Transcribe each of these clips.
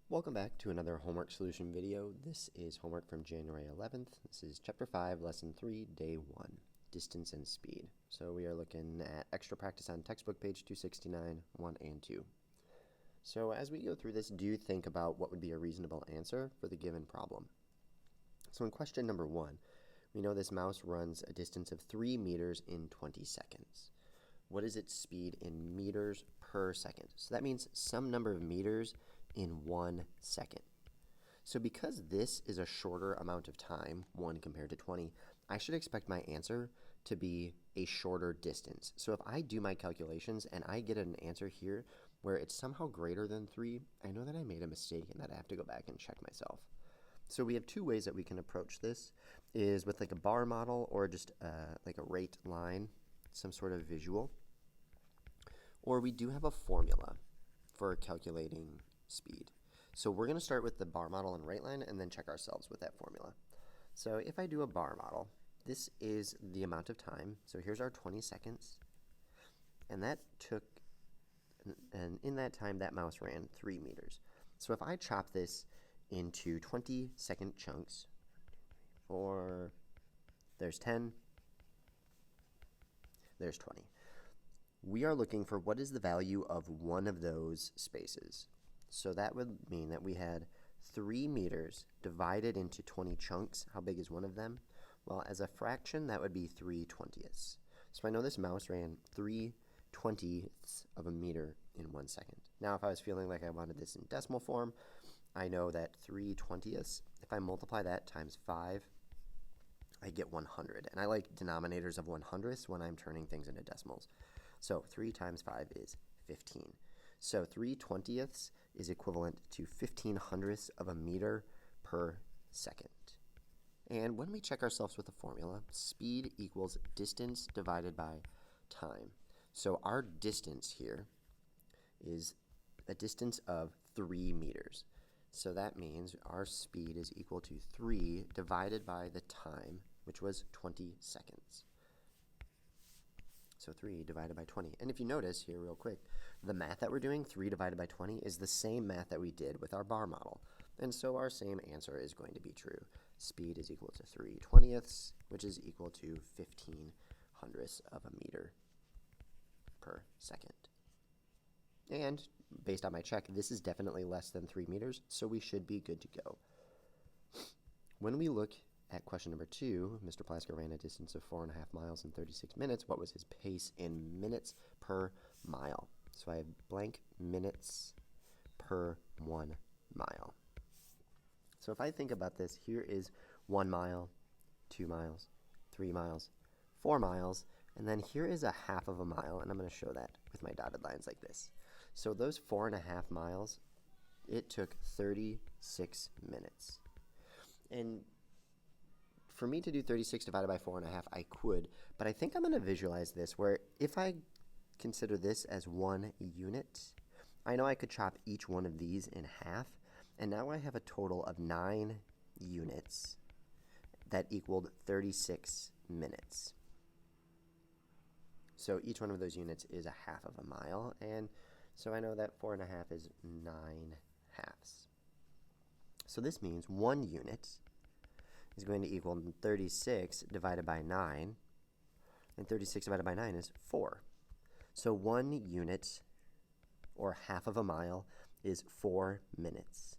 Welcome back to another homework solution video. This is homework from January 11th. This is Chapter 5, Lesson 3, Day 1, Distance and Speed. So we are looking at extra practice on textbook page 269, 1 and 2. So as we go through this, do think about what would be a reasonable answer for the given problem. So in question number 1, we know this mouse runs a distance of 3 meters in 20 seconds. What is its speed in meters per second? So that means some number of meters in 1 second. So because this is a shorter amount of time, 1 compared to 20, I should expect my answer to be a shorter distance. So if I do my calculations and I get an answer here where it's somehow greater than 3, I know that I made a mistake and that I have to go back and check myself. So we have two ways that we can approach this, is with like a bar model or just like a rate line, some sort of visual. Or we do have a formula for calculating speed. So we're going to start with the bar model and rate line and then check ourselves with that formula. So if I do a bar model, this is the amount of time. So here's our 20 seconds. And that took, and in that time, that mouse ran 3 meters. So if I chop this into 20-second chunks, there's 10, there's 20. We are looking for what is the value of one of those spaces. So that would mean that we had 3 meters divided into 20 chunks. How big is one of them? Well, as a fraction, that would be 3/20ths. So I know this mouse ran 3/20ths of a meter in 1 second. Now, if I was feeling like I wanted this in decimal form, I know that 3/20ths, if I multiply that times 5, I get 100. And I like denominators of 100ths when I'm turning things into decimals. So 3 times 5 is 15. So 3/20ths is equivalent to 1500ths of a meter per second. And when we check ourselves with the formula, speed equals distance divided by time. So our distance here is a distance of 3 meters. So that means our speed is equal to 3 divided by the time, which was 20 seconds. So 3 divided by 20. And if you notice here real quick, the math that we're doing, 3 divided by 20, is the same math that we did with our bar model. And so our same answer is going to be true. Speed is equal to 3/20ths, which is equal to 1500ths of a meter per second. And based on my check, this is definitely less than 3 meters, so we should be good to go. When we look at question number 2, Mr. Plasker ran a distance of 4.5 miles in 36 minutes. What was his pace in minutes per mile? So I have blank minutes per 1 mile. So if I think about this, here is 1 mile, 2 miles, 3 miles, 4 miles, and then here is a half of a mile, and I'm going to show that with my dotted lines like this. So those 4.5 miles, it took 36 minutes. And for me to do 36 divided by 4.5, I could, but I think I'm going to visualize this where if I consider this as 1 unit, I know I could chop each one of these in half, and now I have a total of 9 units that equaled 36 minutes. So each one of those units is a half of a mile, and so I know that 4.5 is 9 halves. So this means 1 unit is going to equal 36 divided by 9, and 36 divided by 9 is 4. So 1 unit, or half of a mile, is 4 minutes.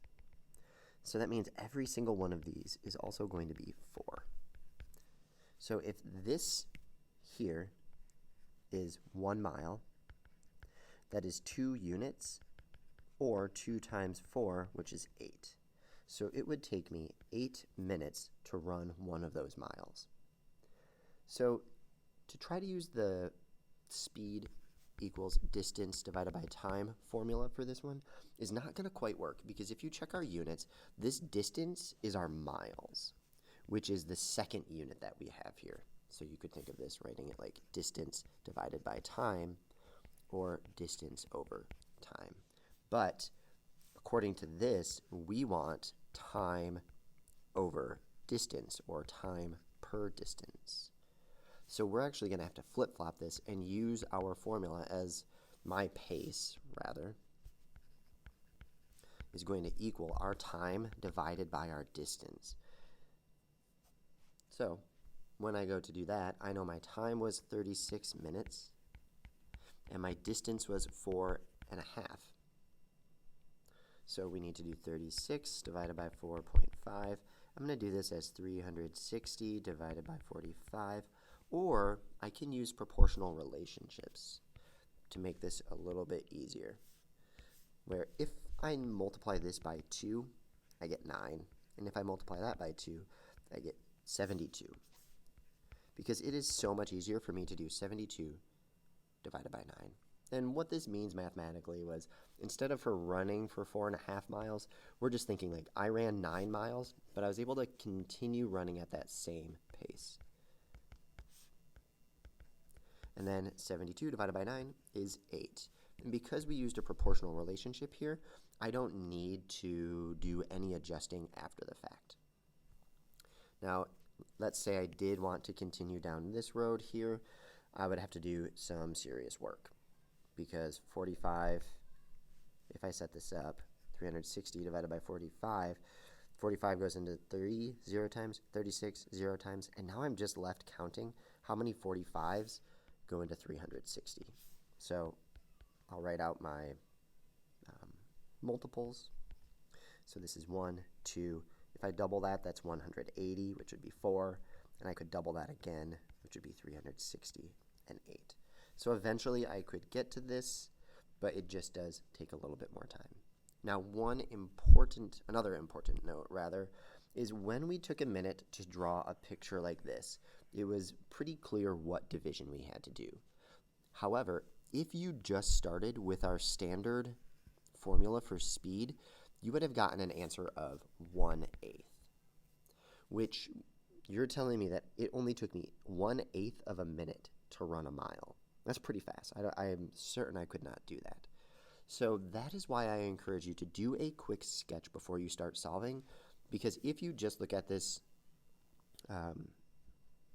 So that means every single one of these is also going to be 4. So if this here is 1 mile, that is 2 units, or 2 times 4, which is 8. So it would take me 8 minutes to run one of those miles. So to try to use the speed equals distance divided by time formula for this one is not going to quite work, because if you check our units, this distance is our miles, which is the second unit that we have here. So you could think of this writing it like distance divided by time or distance over time. But according to this, we want time over distance, or time per distance. So we're actually going to have to flip-flop this and use our formula as my pace, rather, is going to equal our time divided by our distance. So when I go to do that, I know my time was 36 minutes, and my distance was 4.5. So we need to do 36 divided by 4.5. I'm going to do this as 360 divided by 45, or I can use proportional relationships to make this a little bit easier, where if I multiply this by 2, I get 9, and if I multiply that by 2, I get 72, because it is so much easier for me to do 72 divided by 9. And what this means mathematically was, instead of running for 4.5 miles, we're just thinking like I ran 9 miles, but I was able to continue running at that same pace. And then 72 divided by 9 is 8. And because we used a proportional relationship here, I don't need to do any adjusting after the fact. Now, let's say I did want to continue down this road here. I would have to do some serious work, because 45, if I set this up, 360 divided by 45, 45 goes into 3 0 times, 36 0 times, and now I'm just left counting how many 45s go into 360. So I'll write out my multiples. So this is 1, 2. If I double that, that's 180, which would be 4, and I could double that again, which would be 360 and 8. So eventually I could get to this, but it just does take a little bit more time. Now, another important note rather, is when we took a minute to draw a picture like this, it was pretty clear what division we had to do. However, if you just started with our standard formula for speed, you would have gotten an answer of 1/8, which you're telling me that it only took me 1/8 of a minute to run a mile. That's pretty fast. I am certain I could not do that. So that is why I encourage you to do a quick sketch before you start solving, because if you just look at this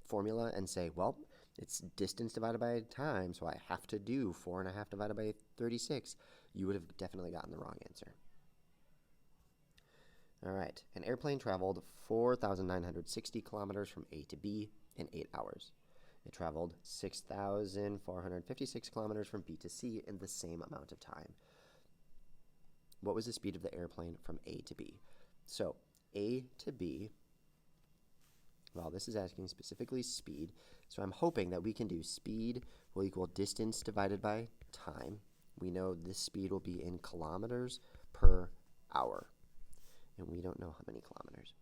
formula and say, well, it's distance divided by time, so I have to do 4.5 divided by 36, you would have definitely gotten the wrong answer. All right, an airplane traveled 4,960 kilometers from A to B in 8 hours. It traveled 6,456 kilometers from B to C in the same amount of time. What was the speed of the airplane from A to B? So A to B, well, this is asking specifically speed, so I'm hoping that we can do speed will equal distance divided by time. We know this speed will be in kilometers per hour, and we don't know how many kilometers.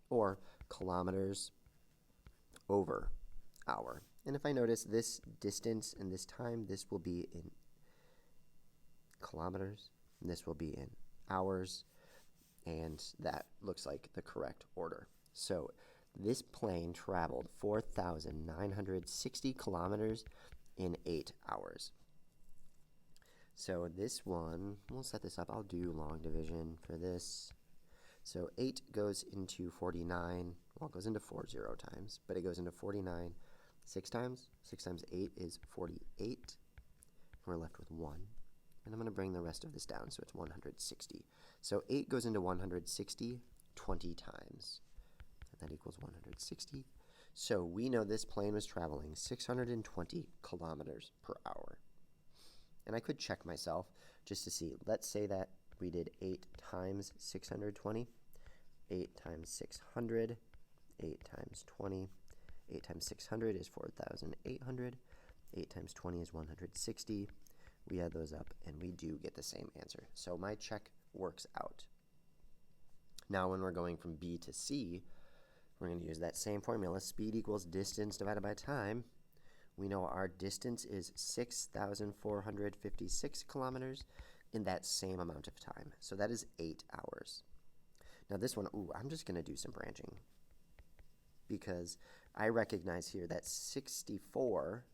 Or kilometers over hour. And if I notice this distance and this time, this will be in kilometers, and this will be in hours, and that looks like the correct order. So this plane traveled 4,960 kilometers in 8 hours. So this one, we'll set this up. I'll do long division for this. So 8 goes into 49. Well, it goes into 4 0 times, but it goes into 49 6 times. 6 times 8 is 48. We're left with 1. And I'm going to bring the rest of this down, so it's 160. So 8 goes into 160 20 times. And that equals 160. So we know this plane was traveling 620 kilometers per hour. And I could check myself just to see. Let's say that we did 8 times 620. 8 times 600. 8 times 20. 8 times 600 is 4,800. 8 times 20 is 160. We add those up, and we do get the same answer. So my check works out. Now when we're going from B to C, we're going to use that same formula. Speed equals distance divided by time. We know our distance is 6,456 kilometers in that same amount of time. So that is 8 hours. Now this one, I'm just going to do some branching, because I recognize here that 64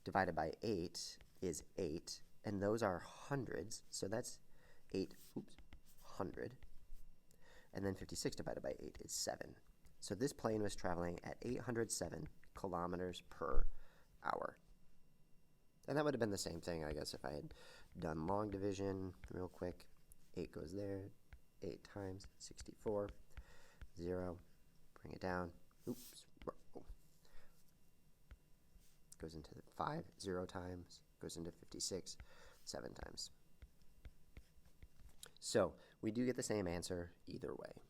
divided by 8 is 8, and those are hundreds, so that's 100. And then 56 divided by 8 is 7. So this plane was traveling at 807 kilometers per hour. And that would have been the same thing, I guess, if I had done long division real quick. 8 goes there, 8 times 64, 0, bring it down, oops, goes into 5, 0 times, goes into 56, 7 times. So we do get the same answer either way.